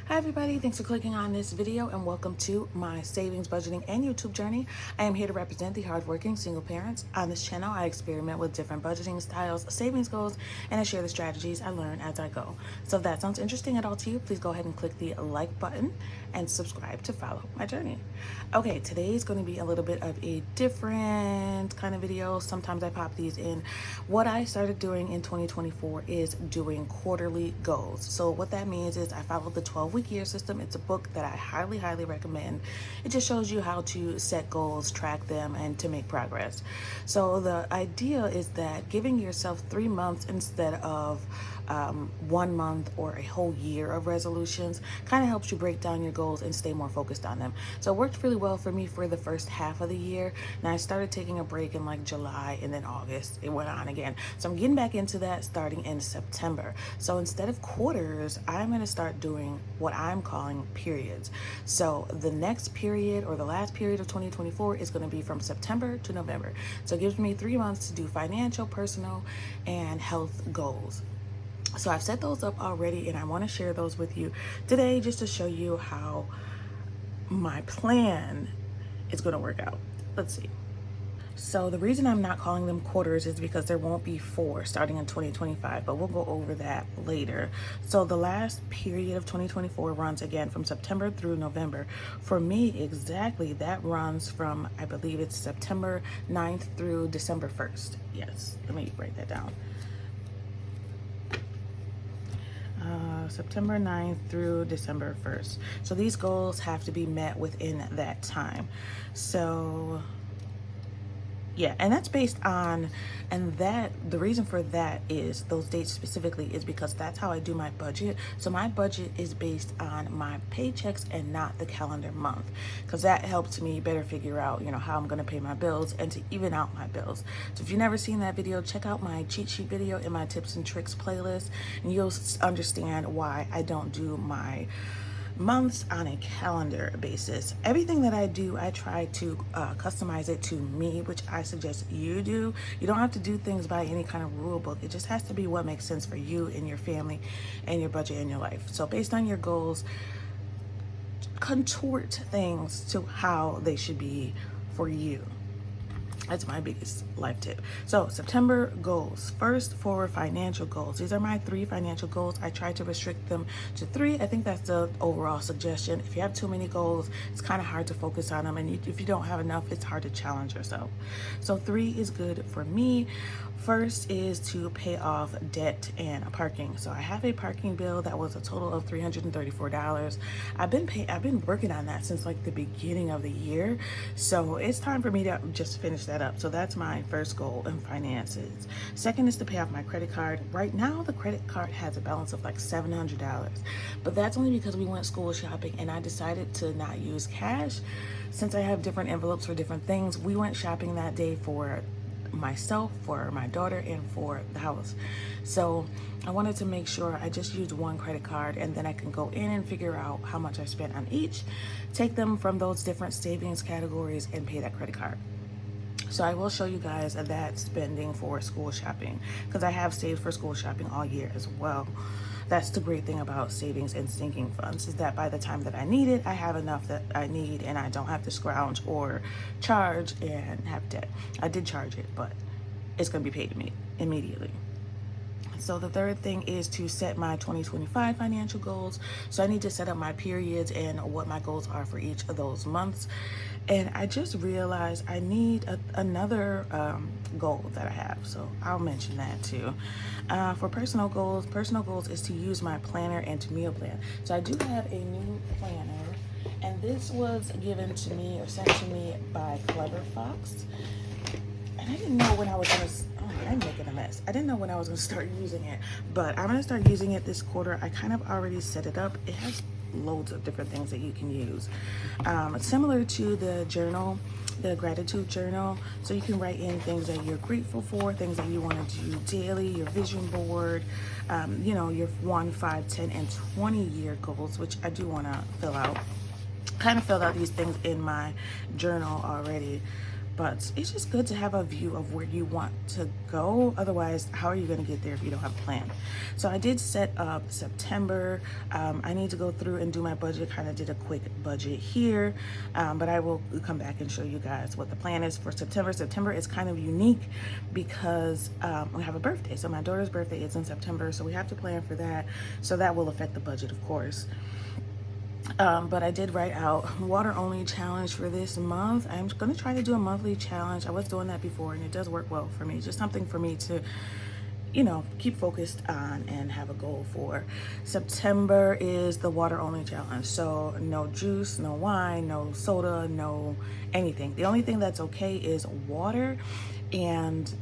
Hi everybody, thanks for clicking on this video and welcome to my savings, budgeting, and YouTube journey. I am here to represent the hardworking single parents. On this channel, I experiment with different budgeting styles, savings goals, and I share the strategies I learn as I go. So if that sounds interesting at all to you, please go ahead and click the like button and subscribe to follow my journey. Okay, today is going to be a little bit of a different kind of video. Sometimes I pop these in. What I started doing in 2024 is doing quarterly goals. So what that means is I follow the 12-week year system. It's a book that I highly recommend. It just shows you how to set goals, track them, and to make progress. So the idea is that giving yourself 3 months instead of 1 month or a whole year of resolutions kind of helps you break down your goals and stay more focused on them. So it worked really well for me for the first half of the year. Now I started taking a break in like July, and then August it went on again. So I'm getting back into that starting in September. So instead of quarters, I'm going to start doing what I'm calling periods. So the next period or the last period of 2024 is going to be from September to November. So it gives me 3 months to do financial, personal, and health goals. So I've set those up already, and I want to share those with you today just to show you how my plan is going to work out. Let's see. So the reason I'm not calling them quarters is because there won't be 4 starting in 2025, but we'll go over that later. So the last period of 2024 runs again from September through November. For me, exactly, that runs from, I believe it's September 9th through December 1st. Yes, let me write that down. September 9th through December 1st. So these goals have to be met within that time. So yeah, and that's based on, and that the reason for that is those dates specifically is because that's how I do my budget. So my budget is based on my paychecks and not the calendar month, because that helps me better figure out, how I'm going to pay my bills and to even out my bills. So if you've never seen that video, check out my cheat sheet video in my tips and tricks playlist, and you'll understand why I don't do my months on a calendar basis. Everything that I do, I try to customize it to me, which I suggest you do. You don't have to do things by any kind of rule book. It just has to be what makes sense for you and your family and your budget and your life. So based on your goals, contort things to how they should be for you. That's my biggest life tip. So September goals. First, for financial goals. These are my 3 financial goals. I try to restrict them to 3. I think that's the overall suggestion. If you have too many goals, it's kind of hard to focus on them. And if you don't have enough, it's hard to challenge yourself. So 3 is good for me. First is to pay off debt and parking. So I have a parking bill that was a total of $334. I've been working on that since like the beginning of the year. So it's time for me to just finish that up. So that's my first goal in finances. Second is to pay off my credit card. Right now the credit card has a balance of like $700, but that's only because we went school shopping and I decided to not use cash. Since I have different envelopes for different things, we went shopping that day for myself, for my daughter, and for the house. So I wanted to make sure I just used one credit card, and then I can go in and figure out how much I spent on each, take them from those different savings categories, and pay that credit card. So I will show you guys that spending for school shopping, because I have saved for school shopping all year as well. That's the great thing about savings and sinking funds, is that by the time that I need it, I have enough that I need and I don't have to scrounge or charge and have debt. I did charge it, but it's going to be paid to me immediately. So the third thing is to set my 2025 financial goals. So I need to set up my periods and what my goals are for each of those months. And I just realized I need another goal that I have. So I'll mention that too. For personal goals is to use my planner and to meal plan. So I do have a new planner, and this was given to me or sent to me by Clever Fox. And I didn't know when I was going to, I'm making a mess. I didn't know when I was going to start using it, but I'm going to start using it this quarter. I kind of already set it up. It has loads of different things that you can use. Similar to the journal, the gratitude journal. So you can write in things that you're grateful for, things that you want to do daily, your vision board, your 1, 5, 10, and 20-year goals, which I do want to fill out. Kind of filled out these things in my journal already. but it's just good to have a view of where you want to go. Otherwise, how are you going to get there if you don't have a plan? So I did set up September. I need to go through and do my budget. Kind of did a quick budget here, but I will come back and show you guys what the plan is for September. September is kind of unique because we have a birthday. So my daughter's birthday is in September, so we have to plan for that. So that will affect the budget, of course. But I did write out water only challenge for this month. I'm going to try to do a monthly challenge. I was doing that before and it does work well for me. Just something for me to, keep focused on and have a goal for. September is the water only challenge. So no juice, no wine, no soda, no anything. The only thing that's okay is water and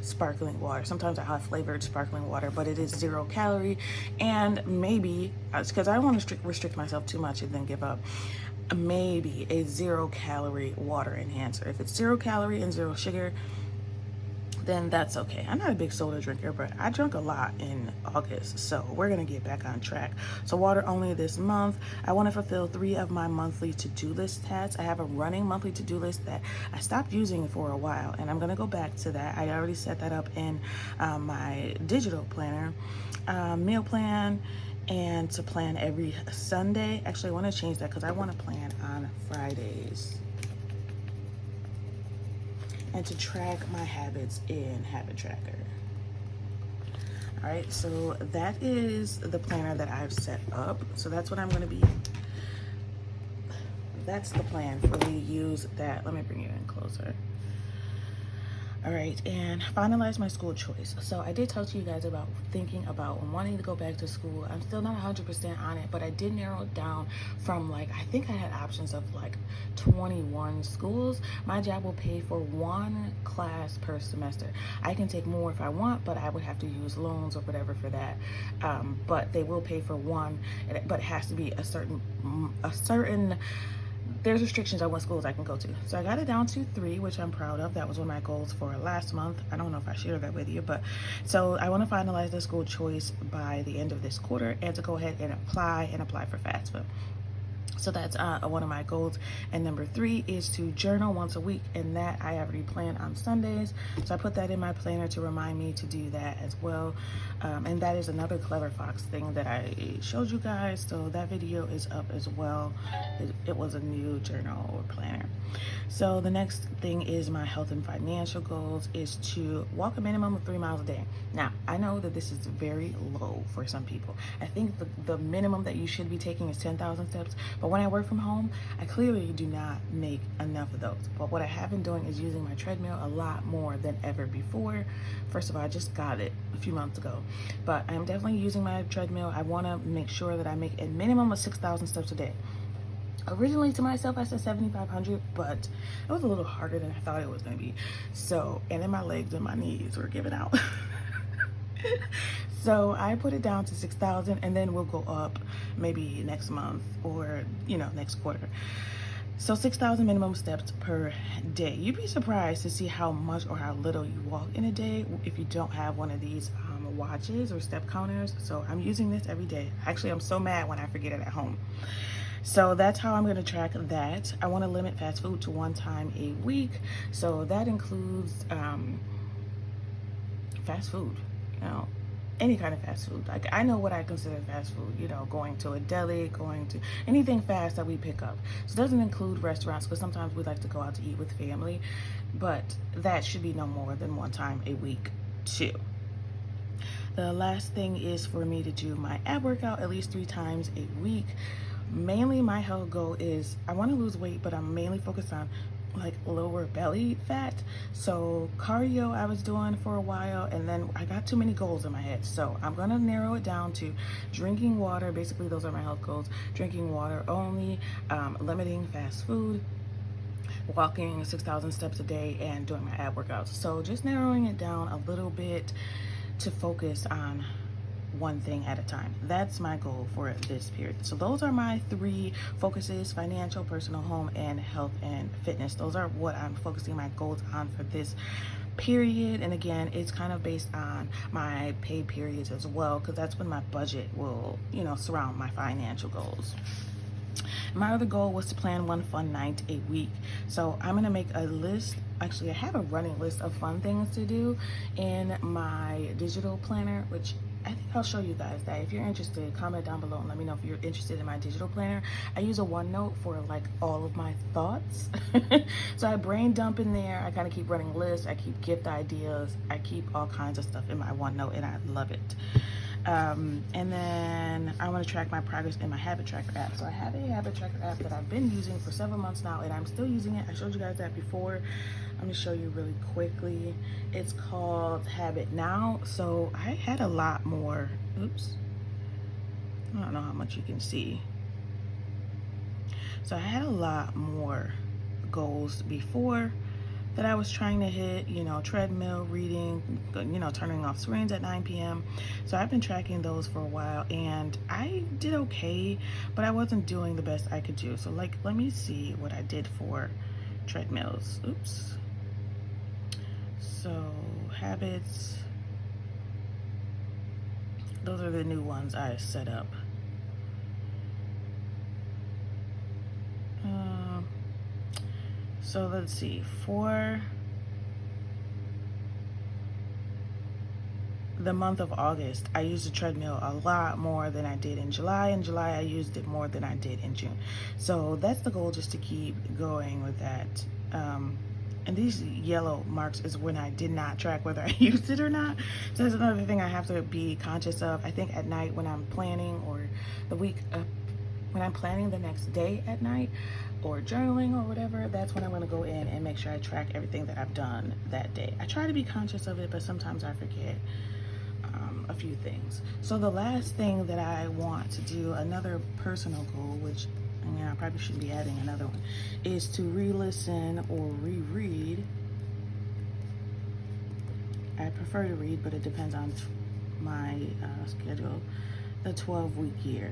sparkling water. Sometimes I have flavored sparkling water, but it is 0 calorie, and maybe because I don't want to restrict myself too much and then give up, maybe a 0 calorie water enhancer. If it's 0 calorie and 0 sugar, then that's okay. I'm not a big soda drinker, but I drank a lot in August, so we're gonna get back on track. So water only this month. I want to fulfill 3 of my monthly to-do list tasks. I have a running monthly to-do list that I stopped using for a while, and I'm gonna go back to that. I already set that up in my digital planner, meal plan, and to plan every Sunday. Actually, I want to change that because I want to plan on Fridays, and to track my habits in Habit Tracker. All right, so that is the planner that I've set up. So that's what I'm going to be, that's the plan for me to use that. Let me bring you in closer. All right, and finalize my school choice. So I did talk to you guys about thinking about wanting to go back to school. I'm still not 100% on it, but I did narrow it down from I think I had options of 21 schools. My job will pay for 1 class per semester. I can take more if I want, but I would have to use loans or whatever for that. But they will pay for 1, but it has to be a certain there's restrictions on what schools I can go to. So I got it down to 3, which I'm proud of. That was one of my goals for last month. I don't know if I shared that with you, but so I want to finalize the school choice by the end of this quarter and to go ahead and apply for FAFSA. So that's one of my goals. And number 3 is to journal once a week, and that I already plan on Sundays. So I put that in my planner to remind me to do that as well. And that is another Clever Fox thing that I showed you guys. So that video is up as well. It was a new journal or planner. So the next thing is my health and financial goals is to walk a minimum of 3 miles a day. Now, I know that this is very low for some people. I think the minimum that you should be taking is 10,000 steps. But when I work from home, I clearly do not make enough of those. But what I have been doing is using my treadmill a lot more than ever before. First of all, I just got it a few months ago, but I'm definitely using my treadmill. I want to make sure that I make a minimum of 6,000 steps a day. Originally to myself, I said 7,500, but it was a little harder than I thought it was going to be. So, and then my legs and my knees were giving out. So I put it down to 6,000, and then we'll go up maybe next month or, next quarter. So 6,000 minimum steps per day. You'd be surprised to see how much or how little you walk in a day if you don't have one of these watches or step counters. So I'm using this every day. Actually, I'm so mad when I forget it at home. So that's how I'm going to track that. I want to limit fast food to 1 time a week. So that includes fast food, any kind of fast food. I know what I consider fast food, going to a deli, going to anything fast that we pick up. So it doesn't include restaurants, because sometimes we like to go out to eat with family, but that should be no more than 1 time a week too. The last thing is for me to do my ab workout at least 3 times a week. Mainly my health goal is I want to lose weight, but I'm mainly focused on lower belly fat. So cardio I was doing for a while, and then I got too many goals in my head. So I'm going to narrow it down to drinking water. Basically, those are my health goals. Drinking water only, limiting fast food, walking 6,000 steps a day, and doing my ab workouts. So just narrowing it down a little bit to focus on one thing at a time. That's my goal for this period. So those are my 3 focuses: financial, personal, home, and health and fitness. Those are what I'm focusing my goals on for this period. And again, it's kind of based on my pay periods as well, because that's when my budget will, surround my financial goals. My other goal was to plan one fun night a week. So I'm gonna make a list. Actually, I have a running list of fun things to do in my digital planner, which I think I'll show you guys that. If you're interested, comment down below and let me know if you're interested in my digital planner. I use a OneNote for like all of my thoughts. So I brain dump in there. I kind of keep running lists. I keep gift ideas. I keep all kinds of stuff in my OneNote and I love it. And then I want to track my progress in my habit tracker app. So I have a habit tracker app that I've been using for several months now, and I'm still using it. I showed you guys that before. I'm gonna show you really quickly. It's called Habit Now. So I had a lot more, oops, I don't know how much you can see. So I had a lot more goals before that I was trying to hit, you know, treadmill, reading, you know, turning off screens at 9 p.m. So I've been tracking those for a while and I did okay, but I wasn't doing the best I could do. So like, let me see what I did for treadmills. Oops. So habits, those are the new ones I set up. So let's see, for the month of August, I used the treadmill a lot more than I did in July. In July, I used it more than I did in June. So that's the goal, just to keep going with that. And these yellow marks is when I did not track whether I used it or not. So that's another thing I have to be conscious of. I think at night when I'm planning, or the week when I'm planning the next day at night, or journaling or whatever, that's when I'm going to go in and make sure I track everything that I've done that day. I try to be conscious of it, but sometimes I forget a few things. So the last thing that I want to do, another personal goal, which I mean, I probably shouldn't be adding another one, is to re-listen or reread. I prefer to read, but it depends on my schedule, the 12-week year.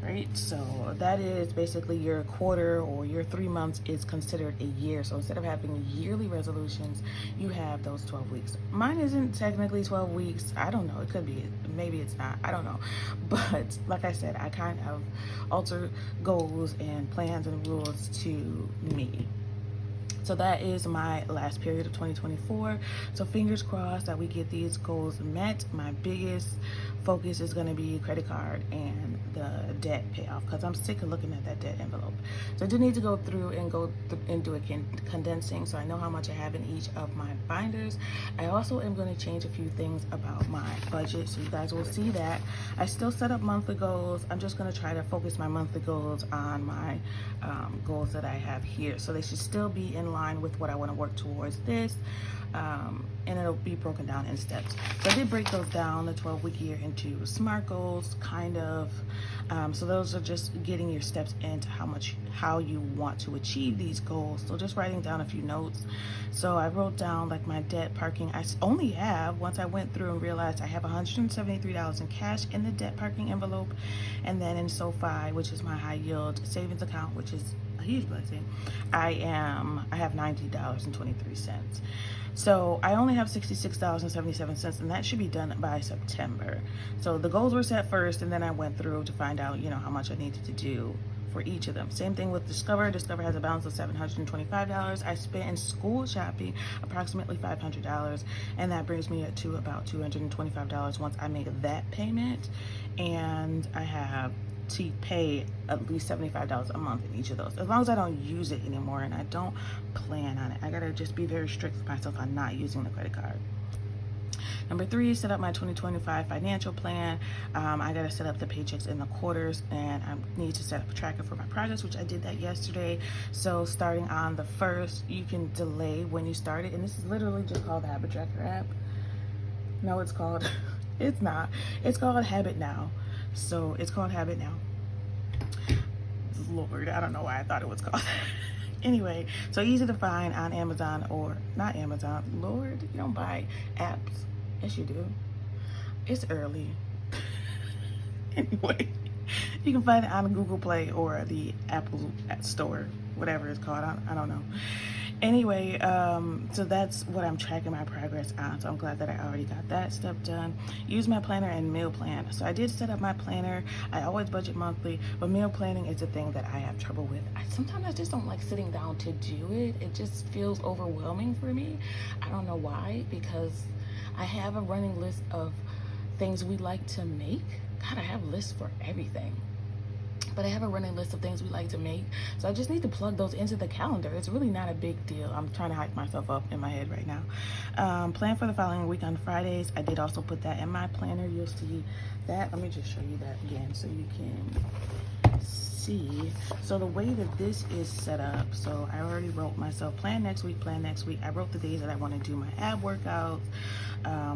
Right? So that is basically your quarter, or your 3 months is considered a year. So instead of having yearly resolutions, you have those 12 weeks. Mine isn't technically 12 weeks. I don't know. It could be. Maybe it's not. I don't know. But like I said, I kind of alter goals and plans and rules to me. So that is my last period of 2024. So fingers crossed that we get these goals met. My biggest focus is going to be credit card and the debt payoff, because I'm sick of looking at that debt envelope. So I do need to go through and do a condensing, so I know how much I have in each of my binders. I also am going to change a few things about my budget, so you guys will see that. I still set up monthly goals. I'm just going to try to focus my monthly goals on my goals that I have here. So they should still be in line with what I want to work towards this. And it'll be broken down in steps. So I did break those down, the 12-week year, into SMART goals, kind of. So those are just getting your steps into how you want to achieve these goals. So just writing down a few notes. So I wrote down like my debt parking. I only have, once I went through and realized I have $173 in cash in the debt parking envelope, and then in Sofi, which is my high yield savings account, which is a huge blessing, I have $90.23. So I only have $66.77, and that should be done by September. So the goals were set first, and then I went through to find out, you know, how much I needed to do for each of them. Same thing with Discover. Discover has a balance of $725. I spent in school shopping approximately $500, and that brings me to about $225 once I make that payment. And I have to pay at least $75 a month in each of those, as long as I don't use it anymore, and I don't plan on it. I gotta just be very strict with myself on not using the credit card. Number 3, set up my 2025 financial plan. I gotta set up the paychecks in the quarters, and I need to set up a tracker for my progress, which I did that yesterday. So starting on the 1st, you can delay when you start it, and this is literally just called the Habit Tracker app. No, it's called, it's not. It's called Habit Now. So it's called Habit Now. Lord, I don't know why I thought it was called. Anyway, so easy to find on Amazon, or not Amazon. Lord, you don't buy apps. Yes, you do. It's early. Anyway, you can find it on Google Play or the Apple Store, whatever it's called. I don't know. Anyway, so that's what I'm tracking my progress on. So I'm glad that I already got that step done. Use my planner and meal plan. So I did set up my planner. I always budget monthly, but meal planning is a thing that I have trouble with. Sometimes I just don't like sitting down to do it. It just feels overwhelming for me. I don't know why, because I have a running list of things we like to make. God, I have lists for everything. But I have a running list of things we like to make. So I just need to plug those into the calendar. It's really not a big deal. I'm trying to hype myself up in my head right now. Plan for the following week on Fridays. I did also put that in my planner. You'll see that. Let me just show you that again so you can see. So the way that this is set up, so I already wrote myself plan next week. I wrote the days that I want to do my ab workouts,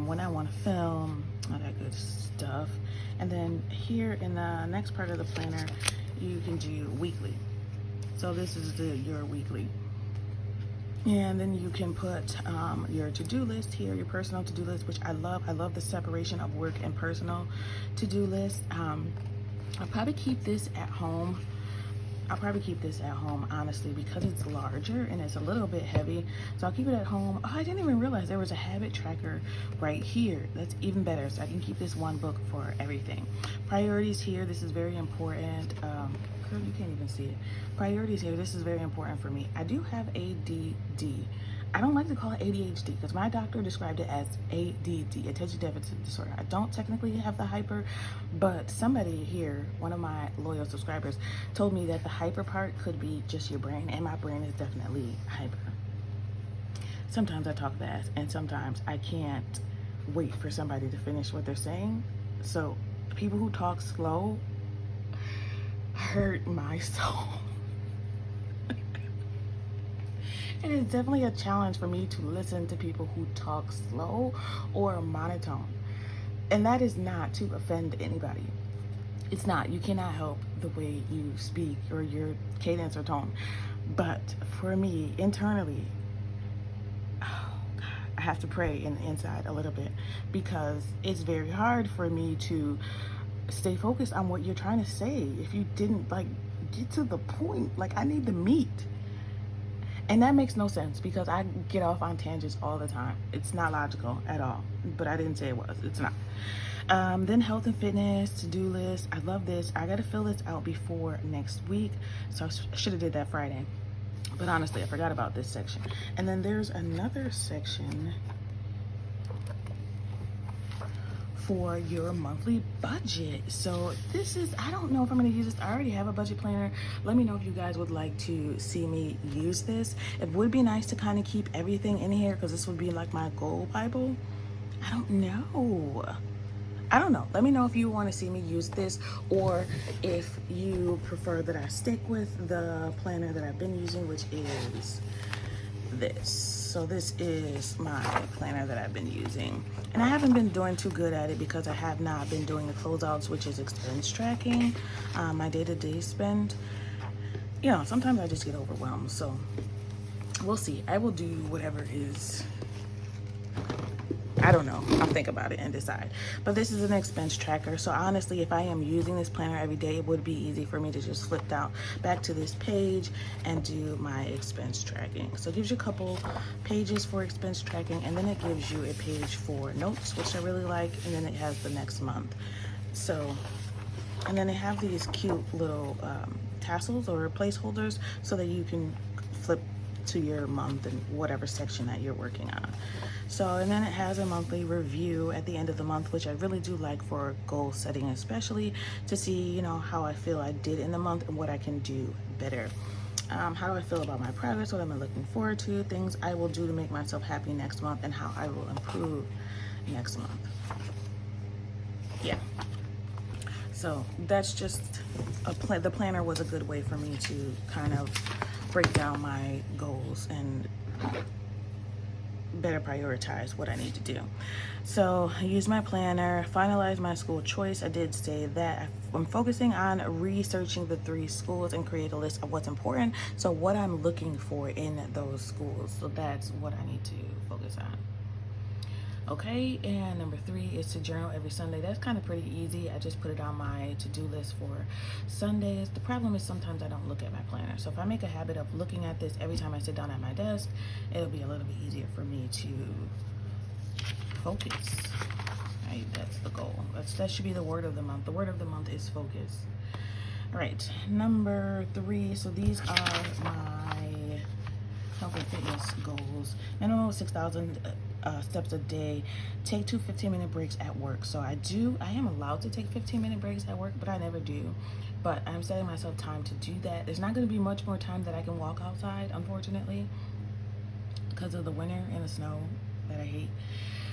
when I want to film, all that good stuff. And then here in the next part of the planner, you can do weekly. So this is your weekly. And then you can put your to-do list here, your personal to-do list, which I love. I love the separation of work and personal to-do list. I'll probably keep this at home. Honestly, because it's larger and it's a little bit heavy. So I'll keep it at home. Oh, I didn't even realize there was a habit tracker right here. That's even better. So I can keep this one book for everything. Priorities here. This is very important. Girl, you can't even see it. Priorities here. This is very important for me. I do have ADD. I don't like to call it ADHD because my doctor described it as ADD, attention deficit disorder. I don't technically have the hyper, but somebody here, one of my loyal subscribers, told me that the hyper part could be just your brain, and my brain is definitely hyper. Sometimes I talk fast, and sometimes I can't wait for somebody to finish what they're saying. So people who talk slow hurt my soul. It is definitely a challenge for me to listen to people who talk slow or monotone. And that is not to offend anybody. It's not. You cannot help the way you speak or your cadence or tone. But for me, internally, oh God, I have to pray in the inside a little bit, because it's very hard for me to stay focused on what you're trying to say if you didn't get to the point. I need the meat. And that makes no sense because I get off on tangents all the time. It's not logical at all, but I didn't say it was. It's not. Then health and fitness, to-do list. I love this. I got to fill this out before next week. So I should have did that Friday. But honestly, I forgot about this section. And then there's another section for your monthly budget. So this is, I don't know if I'm going to use this. I already have a budget planner. Let me know if you guys would like to see me use this. It would be nice to kind of keep everything in here because this would be like my goal Bible. I don't know. Let me know if you want to see me use this, or if you prefer that I stick with the planner that I've been using, which is this. So this is my planner that I've been using, and I haven't been doing too good at it because I have not been doing the closeouts, which is expense tracking, my day-to-day spend. Sometimes I just get overwhelmed, so we'll see. I will do whatever is, I don't know. I'll think about it and decide. But this is an expense tracker. So honestly, if I am using this planner every day, it would be easy for me to just flip down back to this page and do my expense tracking. So it gives you a couple pages for expense tracking, and then it gives you a page for notes, which I really like, and then it has the next month. So, and then they have these cute little tassels or placeholders so that you can flip to your month and whatever section that you're working on. So, and then it has a monthly review at the end of the month, which I really do like for goal setting, especially to see, how I feel I did in the month and what I can do better. How do I feel about my progress, what am I looking forward to, things I will do to make myself happy next month, and how I will improve next month. Yeah. So that's just the planner was a good way for me to kind of break down my goals and better prioritize what I need to do. So I use my planner, finalize my school choice. I did say that I'm focusing on researching the 3 schools and create a list of what's important. So what I'm looking for in those schools. So that's what I need to focus on. Okay, and number 3 is to journal every Sunday. That's kind of pretty easy. I just put it on my to-do list for Sundays. The problem is sometimes I don't look at my planner. So if I make a habit of looking at this every time I sit down at my desk, it'll be a little bit easier for me to focus. Right, that's the goal. That should be the word of the month. The word of the month is focus. All right, number 3. So these are my health and fitness goals. Minimum 6,000 steps a day. Take 2 15-minute breaks at work. So I am allowed to take 15-minute breaks at work, but I never do. But I'm setting myself time to do that. There's not going to be much more time that I can walk outside, unfortunately, because of the winter and the snow that I hate.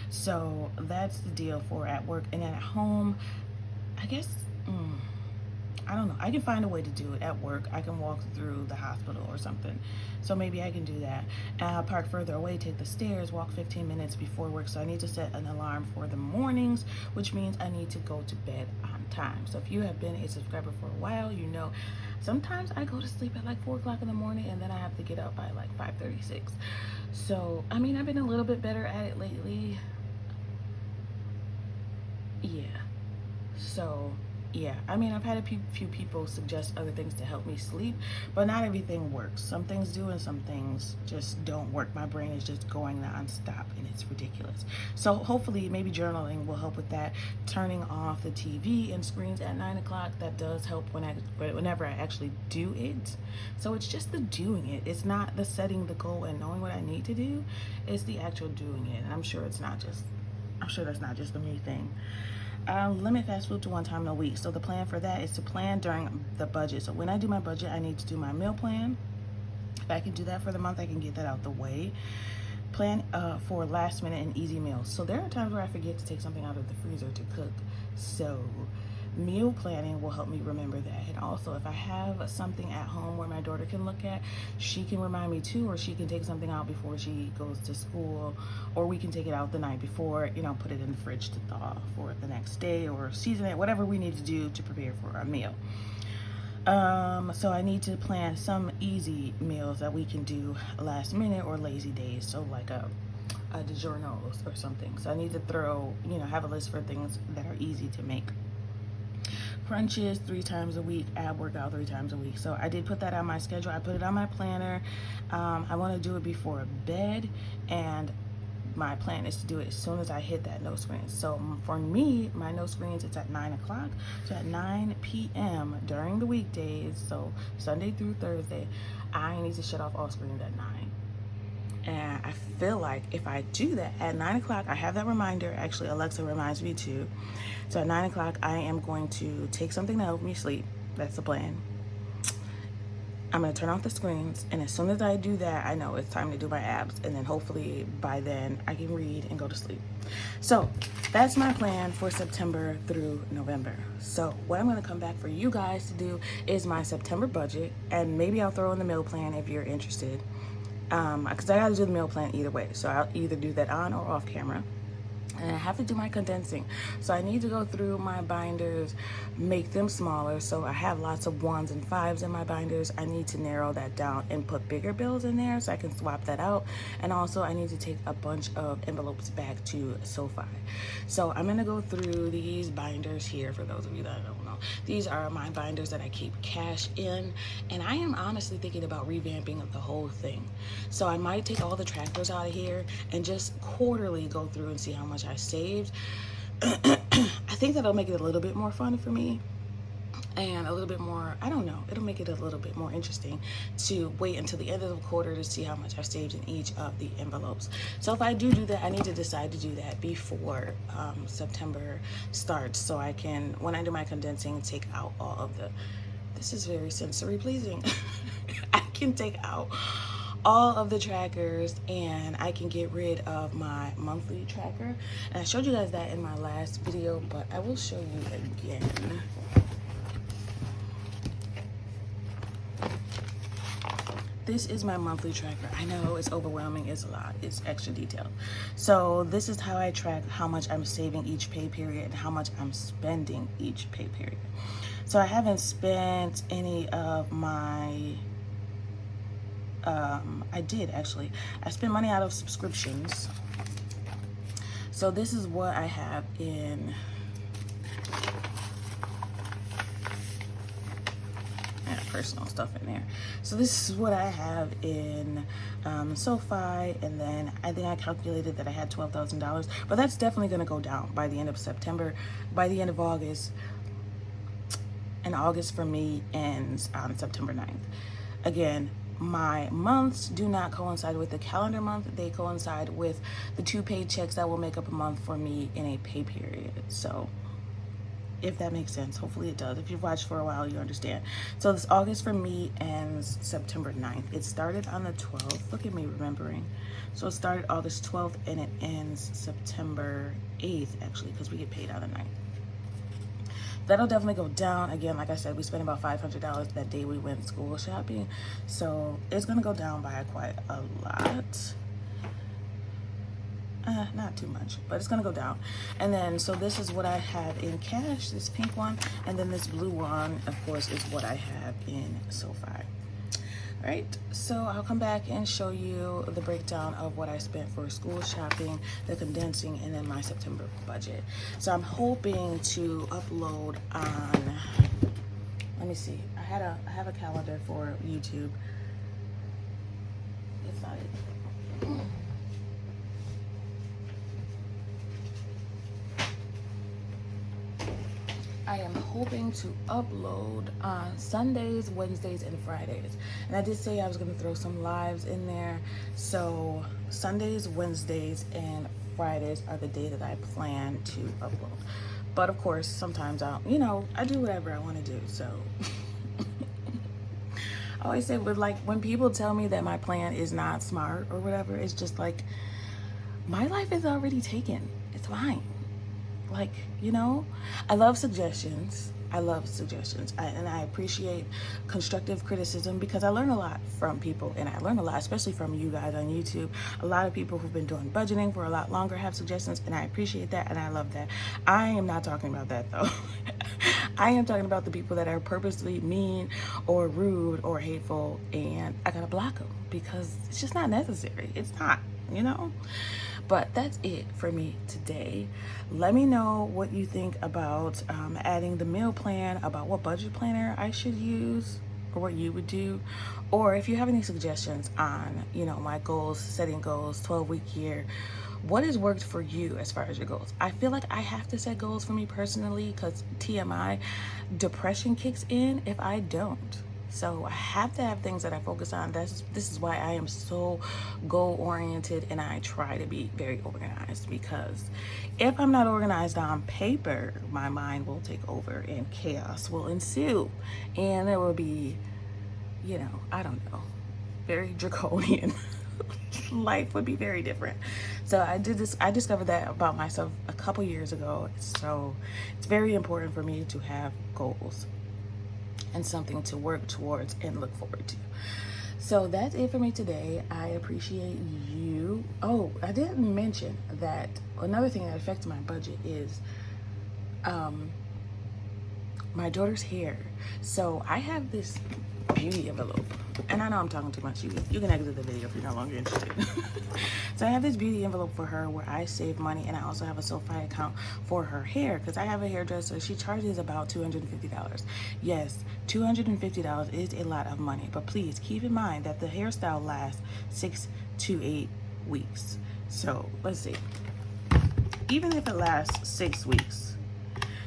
So that's the deal for at work. And then at home, I guess, I don't know. I can find a way to do it at work. I can walk through the hospital or something. So maybe I can do that. And I'll park further away, take the stairs, walk 15 minutes before work. So I need to set an alarm for the mornings, which means I need to go to bed on time. So if you have been a subscriber for a while, you know sometimes I go to sleep at like 4 o'clock in the morning and then I have to get up by like 5:36. So, I mean, I've been a little bit better at it lately. Yeah. So yeah, I mean, I've had a few people suggest other things to help me sleep, but not everything works. Some things do and some things just don't work. My brain is just going nonstop and it's ridiculous. So hopefully maybe journaling will help with that. Turning off the TV and screens at 9 o'clock, that does help whenever I actually do it. So it's just the doing it. It's not the setting the goal and knowing what I need to do. It's the actual doing it. And I'm sure that's not just a me thing. Limit fast food to 1 time a week. So the plan for that is to plan during the budget. So when I do my budget, I need to do my meal plan. If I can do that for the month, I can get that out the way. Plan for last minute and easy meals. So there are times where I forget to take something out of the freezer to cook. So meal planning will help me remember that. And also, if I have something at home where my daughter can look at, she can remind me too, or she can take something out before she goes to school, or we can take it out the night before, put it in the fridge to thaw for the next day, or season it, whatever we need to do to prepare for our meal. So I need to plan some easy meals that we can do last minute or lazy days. So like a DiGiorno or something. So I need to have a list for things that are easy to make. Crunches 3 times a week, ab workout 3 times a week. So I did put that on my schedule. I put it on my planner. I want to do it before bed, and my plan is to do it as soon as I hit that no screens. So for me, my no screens, it's at 9 o'clock. So at 9 p.m. during the weekdays, so Sunday through Thursday, I need to shut off all screens at 9. And I feel like if I do that at 9 o'clock, I have that reminder. Actually, Alexa reminds me too. So at 9 o'clock, I am going to take something to help me sleep. That's the plan. I'm going to turn off the screens. And as soon as I do that, I know it's time to do my abs. And then hopefully by then I can read and go to sleep. So that's my plan for September through November. So what I'm going to come back for you guys to do is my September budget. And maybe I'll throw in the meal plan if you're interested. Because I got to do the meal plan either way. So I'll either do that on or off camera. And I have to do my condensing. So I need to go through my binders, make them smaller. So I have lots of 1s and 5s in my binders. I need to narrow that down and put bigger bills in there so I can swap that out. And also I need to take a bunch of envelopes back to Sofi. So I'm going to go through these binders here for those of you that don't know. These are my binders that I keep cash in. And I am honestly thinking about revamping the whole thing. So I might take all the trackers out of here and just quarterly go through and see how much I saved. I think that'll make it a little bit more fun for me and a little bit more, I don't know, it'll make it a little bit more interesting to wait until the end of the quarter to see how much I saved in each of the envelopes. So if I do that, I need to decide to do that before September starts, so I can, when I do my condensing, take out all of the, this is very sensory pleasing. I can take out all of the trackers and I can get rid of my monthly tracker. And I showed you guys that in my last video, but I will show you again. This is my monthly tracker. I know it's overwhelming, it's a lot, it's extra detailed. So this is how I track how much I'm saving each pay period and how much I'm spending each pay period. So I haven't spent any of my I did actually. I spent money out of subscriptions. So this is what I have in personal stuff in there. So this is what I have in Sofi, and then I think I calculated that I had $12,000, but that's definitely going to go down by the end of September, by the end of August, and August for me ends on September 9th. Again, my months do not coincide with the calendar month. They coincide with the 2 paychecks that will make up a month for me in a pay period. So if that makes sense, hopefully it does. If you've watched for a while, you understand. So this August for me ends September 9th. It started on the 12th. Look at me remembering. So it started August 12th and it ends September 8th, actually, because we get paid on the 9th. That'll definitely go down. Again, like I said, we spent about $500 that day we went school shopping. So it's gonna go down by quite a lot. Not too much, but it's gonna go down. And then, so this is what I have in cash, this pink one, and then this blue one, of course, is what I have in Sofi. All right, so I'll come back and show you the breakdown of what I spent for school shopping, the condensing, and then my September budget. So I'm hoping to upload on, let me see, I have a calendar for YouTube. It's not it. I am hoping to upload on Sundays, Wednesdays, and Fridays. And I did say I was going to throw some lives in there. So Sundays, Wednesdays, and Fridays are the day that I plan to upload. But of course, sometimes I do whatever I want to do. So I always say, when people tell me that my plan is not smart or whatever, it's just like, my life is already taken. It's fine. I love suggestions. And I appreciate constructive criticism because I learn a lot from people, and I learn a lot, especially from you guys on YouTube. A lot of people who've been doing budgeting for a lot longer have suggestions, and I appreciate that, and I love that. I am not talking about that though. I am talking about the people that are purposely mean or rude or hateful, and I gotta block them because it's just not necessary. It's not, But that's it for me today. Let me know what you think about adding the meal plan, about what budget planner I should use or what you would do. Or if you have any suggestions on, my goals, setting goals, 12-week year, what has worked for you as far as your goals? I feel like I have to set goals for me personally because TMI, depression kicks in if I don't. So I have to have things that I focus on. This is why I am so goal-oriented, and I try to be very organized, because if I'm not organized on paper, my mind will take over and chaos will ensue. And there will be, I don't know, very draconian. Life would be very different. So I discovered that about myself a couple years ago. So it's very important for me to have goals and something to work towards and look forward to. So that's it for me today. I appreciate you. Oh, I didn't mention that another thing that affects my budget is my daughter's hair. So I have this beauty envelope, and I know I'm talking too much. You can exit the video if you're no longer interested. So I have this beauty envelope for her where I save money, and I also have a Sofi account for her hair because I have a hairdresser. She charges about $250. Yes, $250 is a lot of money, but please keep in mind that the hairstyle lasts 6 to 8 weeks. So let's see, even if it lasts 6 weeks,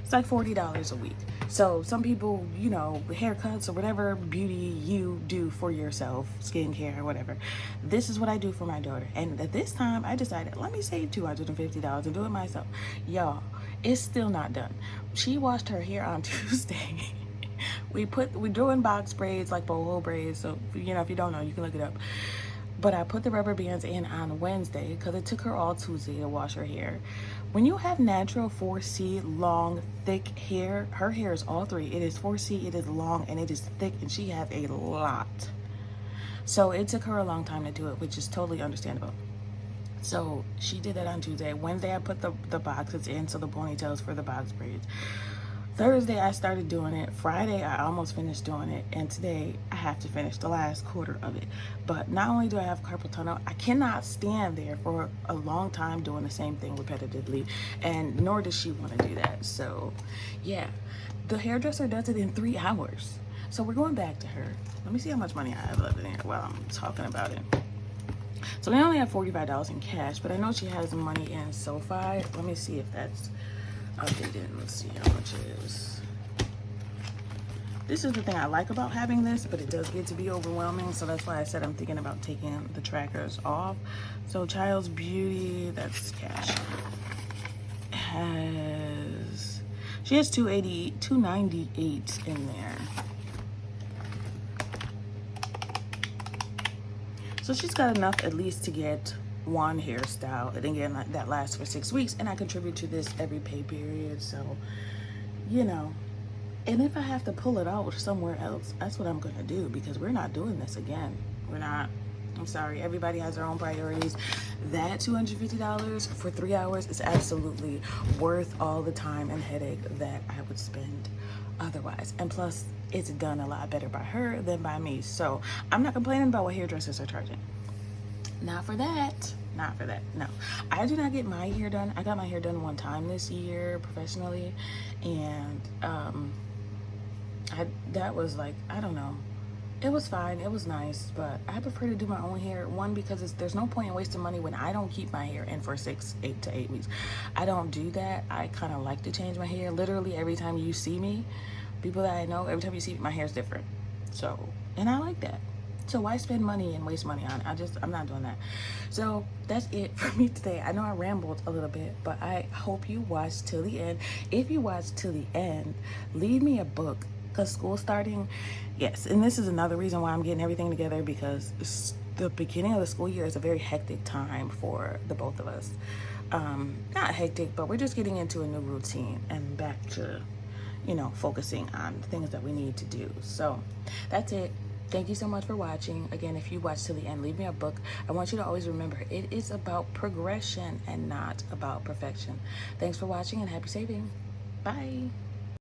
it's like $40 a week. So some people, haircuts or whatever beauty you do for yourself, skincare or whatever, this is what I do for my daughter. And at this time, I decided, let me save $250 and do it myself. Y'all, it's still not done. She washed her hair on Tuesday. We drew in box braids, like boho braids. So, if you don't know, you can look it up. But I put the rubber bands in on Wednesday because it took her all Tuesday to wash her hair. When you have natural 4C long, thick hair, her hair is all three. It is 4C, it is long, and it is thick, and she has a lot. So it took her a long time to do it, which is totally understandable. So she did that on Tuesday. Wednesday, I put the boxes in, so the ponytails for the box braids. Thursday I started doing it. Friday I almost finished doing it, and today I have to finish the last quarter of it. But not only do I have carpal tunnel, I cannot stand there for a long time doing the same thing repetitively, and nor does she want to do that. So yeah, the hairdresser does it in 3 hours. So we're going back to her. Let me see how much money I have left in here while I'm talking about it. So we only have $45 in cash, but I know she has money in Sofi. Let me see if that's updated. Let's see how much it is. This is the thing I like about having this, but it does get to be overwhelming, so that's why I said I'm thinking about taking the trackers off. So Child's Beauty, that's cash, she has $298 in there. So she's got enough at least to get one hairstyle, and again that lasts for 6 weeks, and I contribute to this every pay period. So you know, and if I have to pull it out somewhere else, that's what I'm gonna do, because we're not doing this again. We're not. I'm sorry, everybody has their own priorities. That $250 for 3 hours is absolutely worth all the time and headache that I would spend otherwise. And plus, it's done a lot better by her than by me. So I'm not complaining about what hairdressers are charging. Not for that. Not for that. No, I do not get my hair done. I got my hair done one time this year professionally, and that was like, I don't know. It was fine. It was nice, but I prefer to do my own hair. One, because there's no point in wasting money when I don't keep my hair in for 8 to 8 weeks. I don't do that. I kind of like to change my hair. Literally every time you see me, people that I know, every time you see me, my hair's different. So, and I like that. So why spend money and waste money on it? I'm not doing that. So that's it for me today. I know I rambled a little bit, but I hope you watched till the end. If you watched till the end, leave me a book, because school's starting. Yes, and this is another reason why I'm getting everything together, because the beginning of the school year is a very hectic time for the both of us. Not hectic, but we're just getting into a new routine and back to, focusing on things that we need to do. So that's it. Thank you so much for watching. Again, if you watch till the end, leave me a book. I want you to always remember, it is about progression and not about perfection. Thanks for watching, and happy saving. Bye.